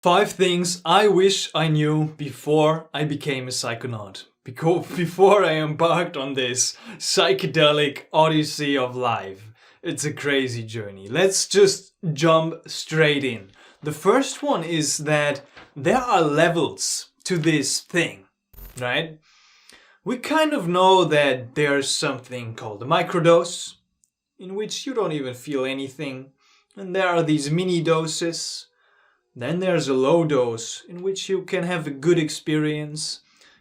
5 things I wish I knew before I became a psychonaut. Before I embarked on this psychedelic odyssey of life. It's a crazy journey. Let's just jump straight in. The first one is that there are levels to this thing, right? We kind of know that there's something called a microdose, in which you don't even feel anything. And there are these mini doses. Then there's a low dose, in which you can have a good experience,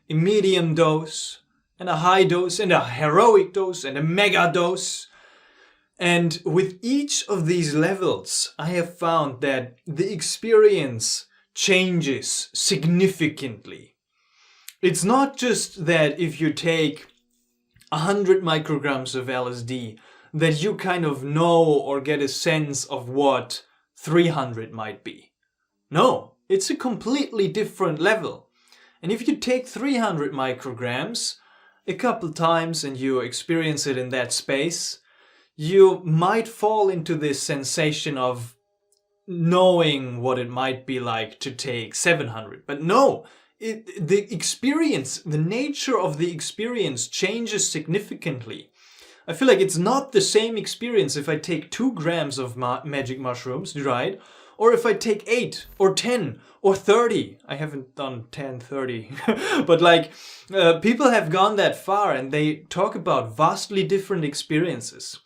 a medium dose, and a high dose, and a heroic dose, and a mega dose. And with each of these levels, I have found that the experience changes significantly. It's not just that if you take 100 micrograms of LSD, that you kind of know or get a sense of what 300 might be. No, it's a completely different level. And if you take 300 micrograms a couple times and you experience it in that space, you might fall into this sensation of knowing what it might be like to take 700. But no, the experience, the nature of the experience changes significantly. I feel like it's not the same experience if I take 2 grams of magic mushrooms dried, or if I take 8 or 10 or 30. I haven't done 10, 30. But people have gone that far and they talk about vastly different experiences.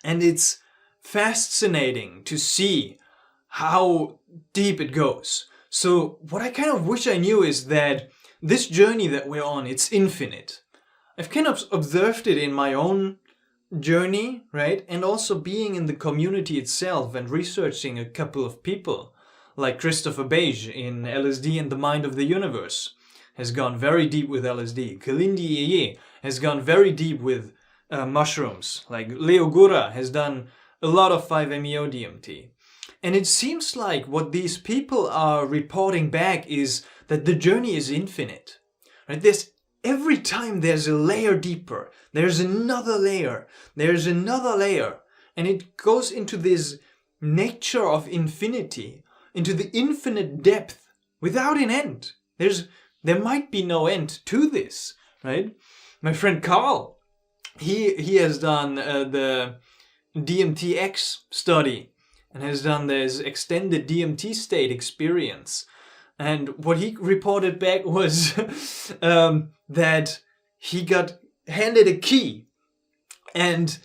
And it's fascinating to see how deep it goes. So what I kind of wish I knew is that this journey that we're on, it's infinite. I've kind of observed it in my own journey, right? And also being in the community itself and researching a couple of people like Christopher Beige in LSD and the Mind of the Universe has gone very deep with LSD. Kalindi Yeye has gone very deep with mushrooms. Like Leo Gura has done a lot of 5-MeO DMT. And it seems like what these people are reporting back is that the journey is infinite, right? Every time there's a layer deeper, there's another layer, and it goes into this nature of infinity, into the infinite depth without an end. There might be no end to this, right? My friend Carl, he has done the DMTX study and has done this extended DMT state experience. And what he reported back was that he got handed a key and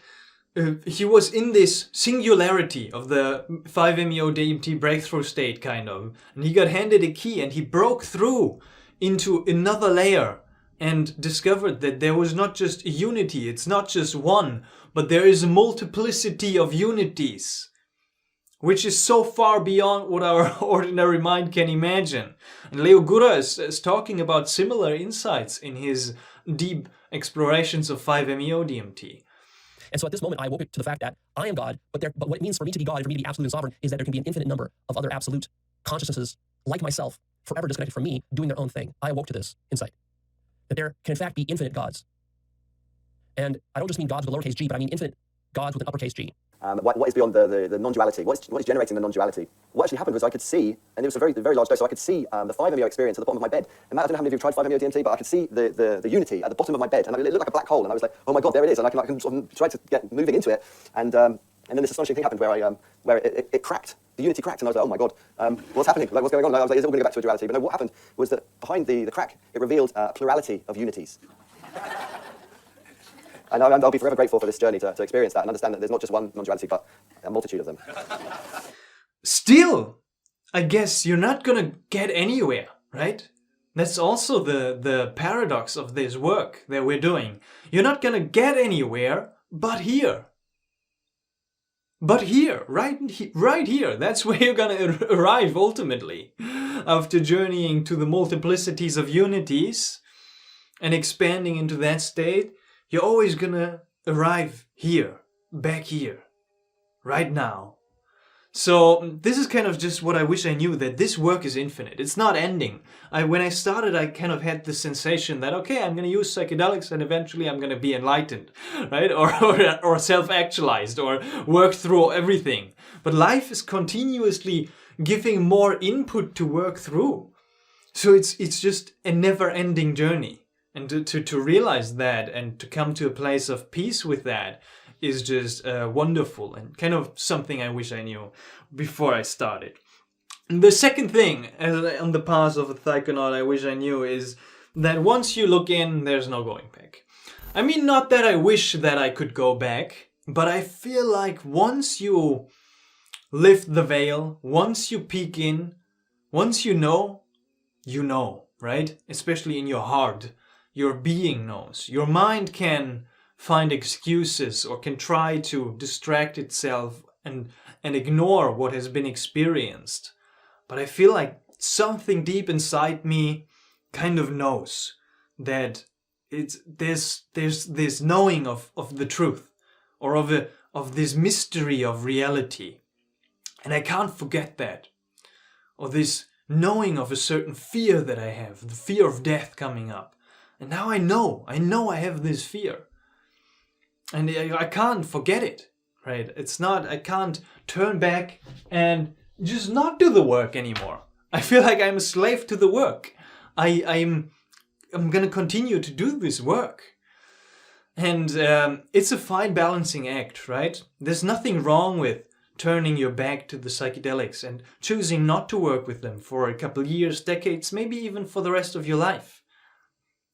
he was in this singularity of the 5-MeO DMT breakthrough state kind of. And he got handed a key and he broke through into another layer and discovered that there was not just a unity, it's not just one, but there is a multiplicity of unities, which is so far beyond what our ordinary mind can imagine. And Leo Gura is talking about similar insights in his deep explorations of 5-MeO DMT. And so at this moment, I woke up to the fact that I am God, but what it means for me to be God and for me to be absolute and sovereign is that there can be an infinite number of other absolute consciousnesses like myself, forever disconnected from me, doing their own thing. I awoke to this insight, that there can in fact be infinite gods. And I don't just mean gods with a lowercase g, but I mean infinite gods with an uppercase G. What is beyond the non-duality? What is generating the non-duality? What actually happened was I could see, and it was a very large dose, so I could see the 5-MeO experience at the bottom of my bed. And Matt, I don't know how many of you have tried 5-MeO DMT, but I could see the unity at the bottom of my bed, and it looked like a black hole, and I was like, oh my God, there it is, and I can sort of try to get moving into it, and then this astonishing thing happened where it cracked. The unity cracked, and I was like, oh my God, what's happening? Like, what's going on? I was like, is it all going to go back to a duality? But no, what happened was that behind the crack, it revealed a plurality of unities. And I'll be forever grateful for this journey to experience that and understand that there's not just one non-duality, but a multitude of them. Still, I guess you're not gonna get anywhere, right? That's also the paradox of this work that we're doing. You're not gonna get anywhere but here. But here, right here, that's where you're gonna arrive ultimately. After journeying to the multiplicities of unities and expanding into that state, you're always gonna arrive here, back here, right now. So this is kind of just what I wish I knew, that this work is infinite. It's not ending. When I started, I kind of had the sensation that, okay, I'm going to use psychedelics and eventually I'm going to be enlightened, right? Or self-actualized or work through everything. But life is continuously giving more input to work through. So it's just a never-ending journey. And to realize that and to come to a place of peace with that is just wonderful and kind of something I wish I knew before I started. The second thing on the path of a Psychonaut I wish I knew is that once you look in, there's no going back. I mean, not that I wish that I could go back, but I feel like once you lift the veil, once you peek in, once you know, right? Especially in your heart, your being knows. Your mind can find excuses or can try to distract itself and ignore what has been experienced. But I feel like something deep inside me kind of knows that there's this knowing of the truth, or of this mystery of reality. And I can't forget that. Or this knowing of a certain fear that I have, the fear of death coming up. And now I know I have this fear. And I can't forget it, right? I can't turn back and just not do the work anymore. I feel like I'm a slave to the work. I'm gonna continue to do this work. And it's a fine balancing act, right? There's nothing wrong with turning your back to the psychedelics and choosing not to work with them for a couple years, decades, maybe even for the rest of your life.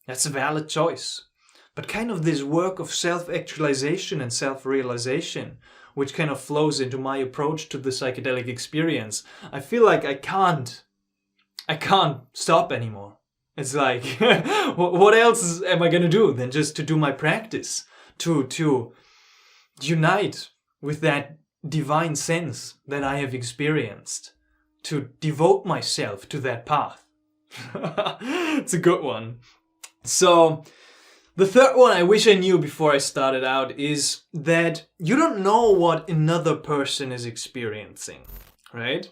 That's a valid choice. But kind of this work of self-actualization and self-realization, which kind of flows into my approach to the psychedelic experience, I feel like I can't stop anymore. It's like, what else am I gonna do than just to do my practice, to unite with that divine sense that I have experienced, to devote myself to that path. It's a good one. So, the third one I wish I knew before I started out is that you don't know what another person is experiencing, right?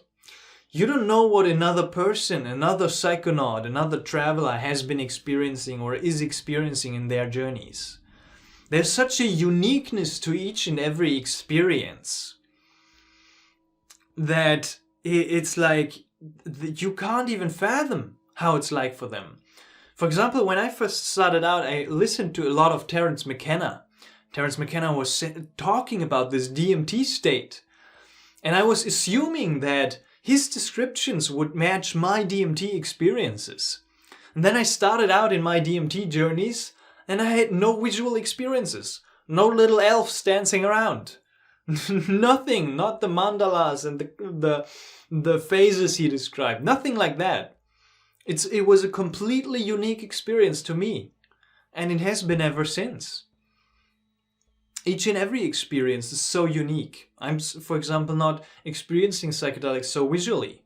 You don't know what another person, another psychonaut, another traveler has been experiencing or is experiencing in their journeys. There's such a uniqueness to each and every experience that it's like you can't even fathom how it's like for them. For example, when I first started out, I listened to a lot of Terence McKenna. Terence McKenna was talking about this DMT state. And I was assuming that his descriptions would match my DMT experiences. And then I started out in my DMT journeys and I had no visual experiences. No little elves dancing around. Nothing, not the mandalas and the phases he described. Nothing like that. It was a completely unique experience to me, and it has been ever since. Each and every experience is so unique. I'm, for example, not experiencing psychedelics so visually.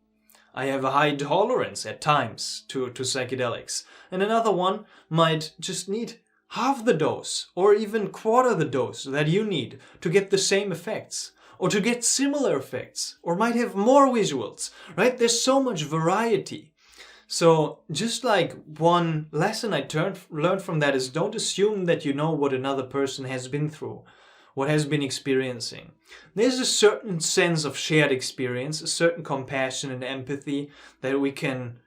I have a high tolerance at times to psychedelics, and another one might just need half the dose or even quarter the dose that you need to get the same effects or to get similar effects, or might have more visuals, right? There's so much variety. So just like one lesson I learned from that is don't assume that you know what another person has been through, what has been experiencing. There's a certain sense of shared experience, a certain compassion and empathy that we can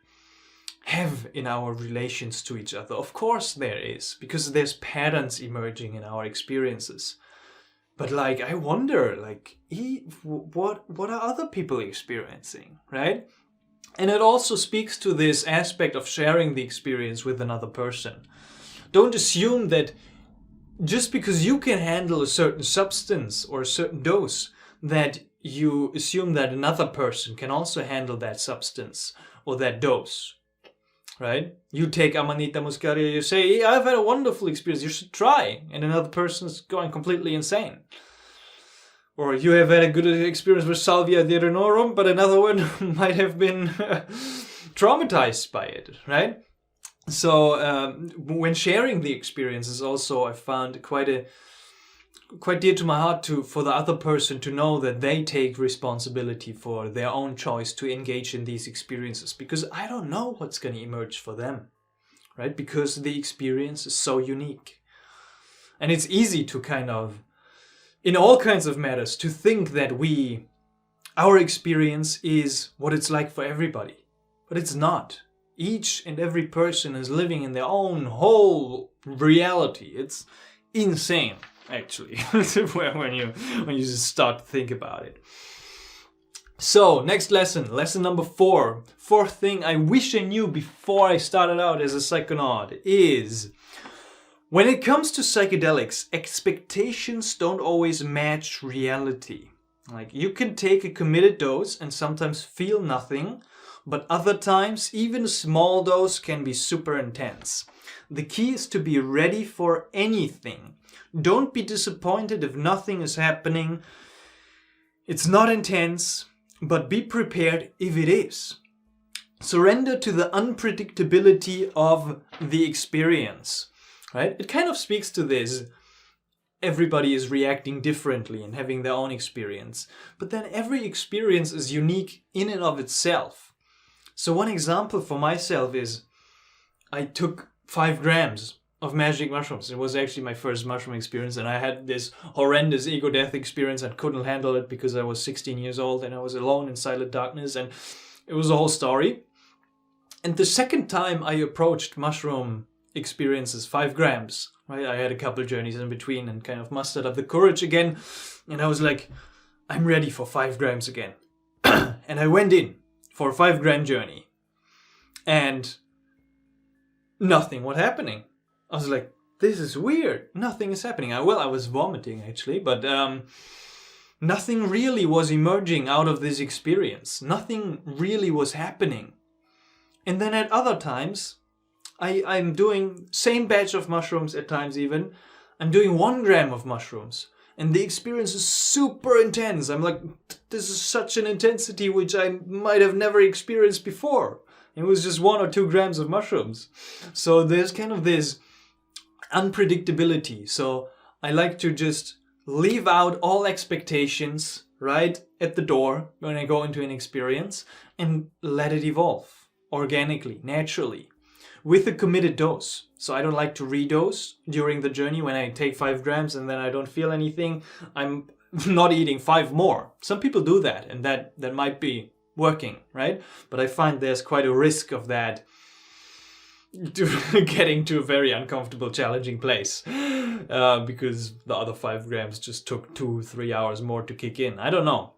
have in our relations to each other. Of course there is, because there's patterns emerging in our experiences. But like, I wonder, like, what are other people experiencing, right? And it also speaks to this aspect of sharing the experience with another person. Don't assume that just because you can handle a certain substance or a certain dose, that you assume that another person can also handle that substance or that dose, right? You take Amanita muscaria, you say, I've had a wonderful experience, you should try. And another person's going completely insane. Or you have had a good experience with Salvia diurnorum, but another one might have been traumatized by it, right? So when sharing the experiences also, I found quite dear to my heart for the other person to know that they take responsibility for their own choice to engage in these experiences, because I don't know what's going to emerge for them, right? Because the experience is so unique. And it's easy to kind of, in all kinds of matters, to think that we our experience is what it's like for everybody. But it's not. Each and every person is living in their own whole reality. It's insane, actually, when you just start to think about it. So, next lesson number 4. Fourth thing I wish I knew before I started out as a psychonaut is, when it comes to psychedelics, expectations don't always match reality. Like, you can take a committed dose and sometimes feel nothing, but other times even a small dose can be super intense. The key is to be ready for anything. Don't be disappointed if nothing is happening. It's not intense, but be prepared if it is. Surrender to the unpredictability of the experience, right? It kind of speaks to this. Everybody is reacting differently and having their own experience. But then every experience is unique in and of itself. So one example for myself is I took 5 grams of magic mushrooms. It was actually my first mushroom experience, and I had this horrendous ego death experience. I couldn't handle it because I was 16 years old and I was alone in silent darkness, and it was a whole story. And the second time I approached mushroom experiences, 5 grams, right? I had a couple journeys in between and kind of mustered up the courage again, and I was like, I'm ready for 5 grams again. And I went in for a 5-gram journey, and nothing was happening. I was like, this is weird. Nothing is happening. I was vomiting actually, but nothing really was emerging out of this experience. Nothing really was happening. And then at other times, I'm doing same batch of mushrooms at times even. I'm doing 1 gram of mushrooms. And the experience is super intense. I'm like, this is such an intensity which I might have never experienced before. It was just 1 or 2 grams of mushrooms. So there's kind of this unpredictability. So I like to just leave out all expectations right at the door when I go into an experience and let it evolve organically, naturally, with a committed dose. So I don't like to redose during the journey when I take 5 grams and then I don't feel anything. I'm not eating 5 more. Some people do that, and that might be working, right? But I find there's quite a risk of that getting to a very uncomfortable, challenging place because the other 5 grams just took 2-3 hours more to kick in. I don't know.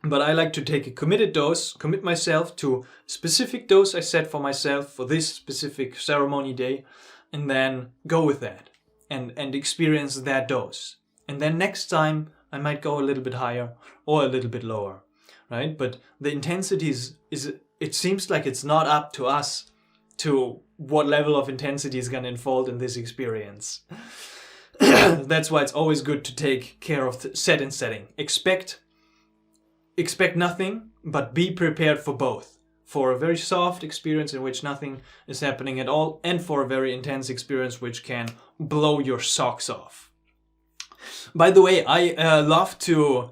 But I like to take a committed dose, commit myself to a specific dose I set for myself for this specific ceremony day, and then go with that and experience that dose. And then next time I might go a little bit higher or a little bit lower, right? But the intensity is it seems like it's not up to us to what level of intensity is going to unfold in this experience. That's why it's always good to take care of the set and setting. Expect nothing, but be prepared for both. For a very soft experience in which nothing is happening at all, and for a very intense experience which can blow your socks off. By the way, I love to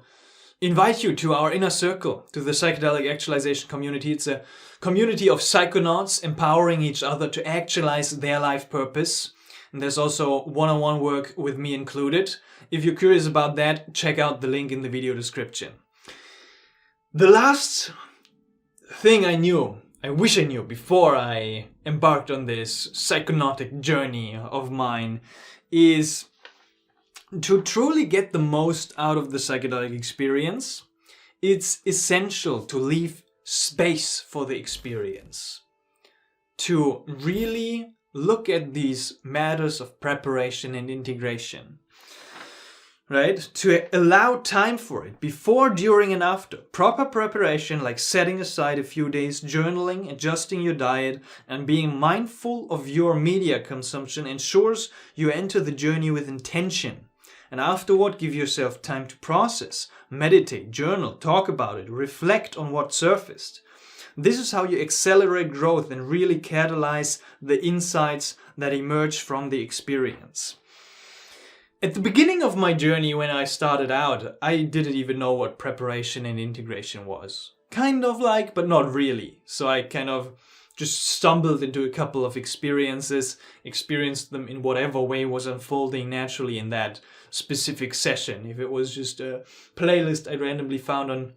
invite you to our inner circle, to the Psychedelic Actualization community. It's a community of psychonauts empowering each other to actualize their life purpose. And there's also one-on-one work with me included. If you're curious about that, check out the link in the video description. The last thing I wish I knew before I embarked on this psychonautic journey of mine is to truly get the most out of the psychedelic experience. It's essential to leave space for the experience, to really look at these matters of preparation and integration. Right? To allow time for it, before, during, and after. Proper preparation, like setting aside a few days, journaling, adjusting your diet, and being mindful of your media consumption ensures you enter the journey with intention. And afterward, give yourself time to process, meditate, journal, talk about it, reflect on what surfaced. This is how you accelerate growth and really catalyze the insights that emerge from the experience. At the beginning of my journey, when I started out, I didn't even know what preparation and integration was. Kind of like, but not really. So I kind of just stumbled into a couple of experiences, experienced them in whatever way was unfolding naturally in that specific session. If it was just a playlist I randomly found on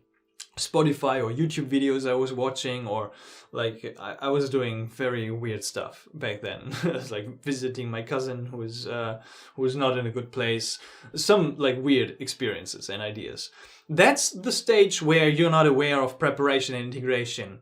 Spotify or YouTube videos I was watching, or like I was doing very weird stuff back then. I was like visiting my cousin who was not in a good place. Some like weird experiences and ideas. That's the stage where you're not aware of preparation and integration.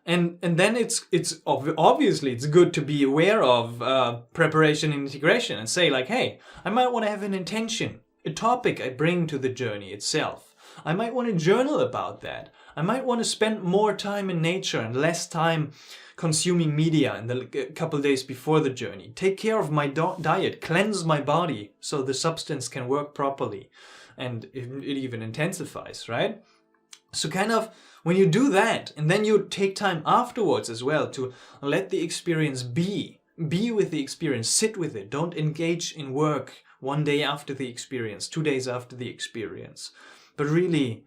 And then it's obviously it's good to be aware of preparation and integration and say like, hey, I might want to have an intention, a topic I bring to the journey itself. I might want to journal about that. I might want to spend more time in nature and less time consuming media in the couple days before the journey. Take care of my diet, cleanse my body so the substance can work properly, and it even intensifies, right? So kind of when you do that, and then you take time afterwards as well to let the experience be with the experience, sit with it. Don't engage in work one day after the experience, 2 days after the experience, but really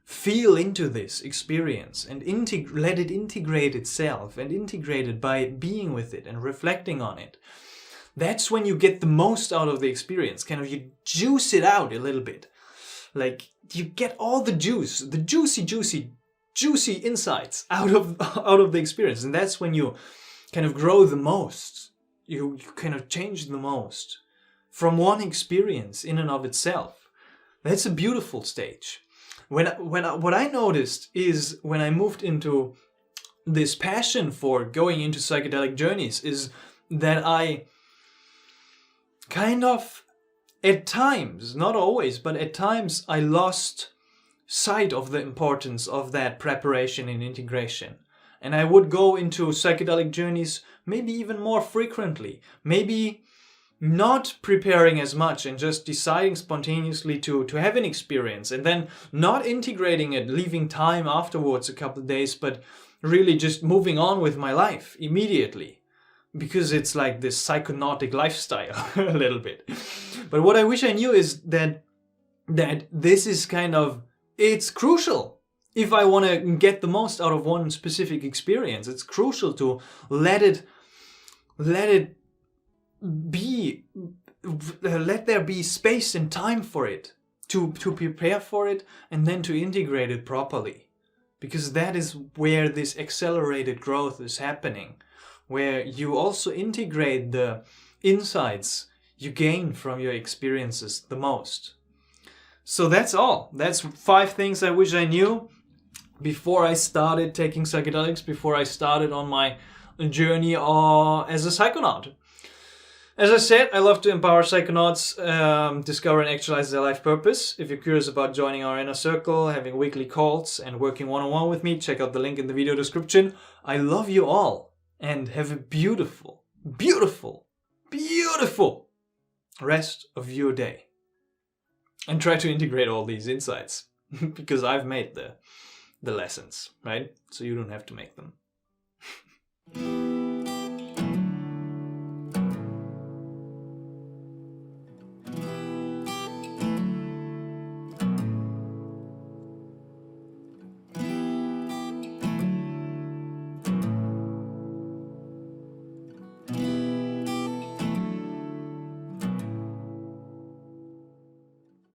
feel into this experience and let it integrate itself, and integrate it by being with it and reflecting on it. That's when you get the most out of the experience. Kind of you juice it out a little bit. Like you get all the juice, the juicy insights out of the experience. And that's when you kind of grow the most. You kind of change the most from one experience in and of itself. That's a beautiful stage. What I noticed is when I moved into this passion for going into psychedelic journeys is that I kind of, at times, not always, but at times I lost sight of the importance of that preparation and integration. And I would go into psychedelic journeys maybe even more frequently, maybe not preparing as much and just deciding spontaneously to have an experience, and then not integrating it, leaving time afterwards a couple of days, but really just moving on with my life immediately, because it's like this psychonautic lifestyle a little bit. But what I wish I knew is that this is kind of, it's crucial. If I want to get the most out of one specific experience, it's crucial to let there be space and time for it, to prepare for it, and then to integrate it properly. Because that is where this accelerated growth is happening, where you also integrate the insights you gain from your experiences the most. So that's all. That's 5 things I wish I knew before I started taking psychedelics, before I started on my journey as a psychonaut. As I said, I love to empower psychonauts discover and actualize their life purpose. If you're curious about joining our inner circle, having weekly calls, and working one-on-one with me, check out the link in the video description. I love you all, and have a beautiful, beautiful, beautiful rest of your day. And try to integrate all these insights, because I've made the lessons, right? So you don't have to make them.